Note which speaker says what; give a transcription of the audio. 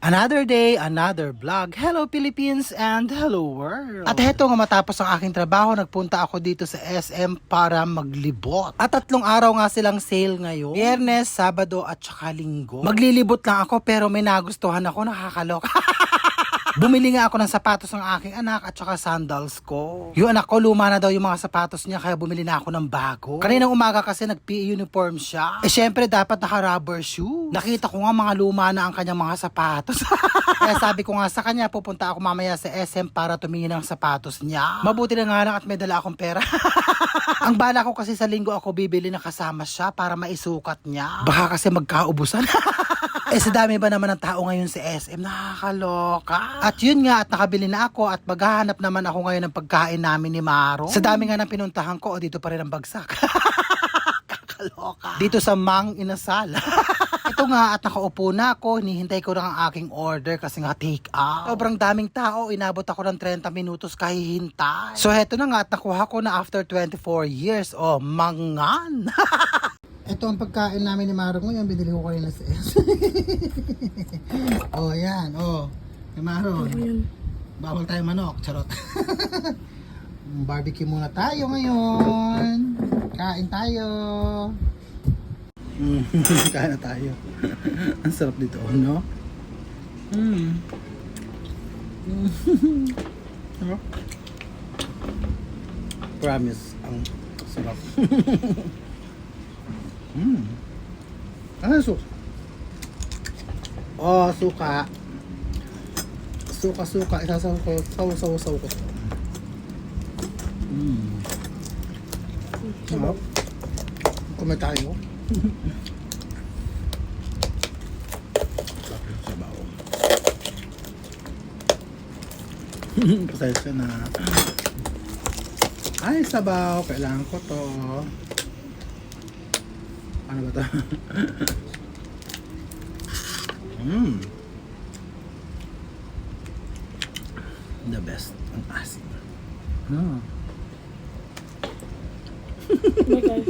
Speaker 1: Another day, another vlog. Hello Philippines and hello world. At heto nga matapos ang aking trabaho, nagpunta ako dito sa SM para maglibot. At 3 araw nga silang sale ngayon. Biyernes, Sabado at saka Linggo. Maglilibot lang ako pero may nagustuhan ako, nakakaloka. Bumili nga ako ng sapatos ng aking anak at saka sandals ko. Yung anak ko, luma na daw yung mga sapatos niya kaya bumili na ako ng bago. Kaninang umaga kasi nag-PE uniform siya. Syempre dapat naka-rubber shoe. Nakita ko nga mga luma na ang kanyang mga sapatos. Kaya sabi ko nga sa kanya, pupunta ako mamaya sa SM para tumingin ng sapatos niya. Mabuti na nga lang at may dala akong pera. Ang bala ko kasi sa Linggo ako bibili na kasama siya para maisukat niya. Baka kasi magkaubusan. Sa dami ba naman ng tao ngayon sa SM, nakakaloka. At yun nga, at nakabili na ako at maghahanap naman ako ngayon ng pagkain namin ni Maro. Sa dami nga ng pinuntahan ko, dito pa rin ang bagsak. Kakaloka. Dito sa Mang Inasal. Ito nga, at nakaupo na ako, hinihintay ko lang ang aking order kasi nga take out. Sobrang daming tao, inabot ako ng 30 minutos kahihintay. So heto na nga, at nakuha ko na after 24 years. Oh, mangan. Ito ang pagkain namin ni Maro ngayon, binili ko kanina sa S. Oh, yan. Oh, ni Maro. Bawal tayo manok, charot. Barbecue muna tayo ngayon. Kain tayo. Kain na tayo. Ang sarap dito, no? Sarap. Promise, ang sarap. Ano suka? Oh, suka. Suka. Isasaw ko. Saw ko. Sarap. Kumain tayo. Sarap yung sabaw. Pasensya na. Ay, sabaw. Kailangan ko to. Ano ba ito? The best. Ang asin.
Speaker 2: Bye guys.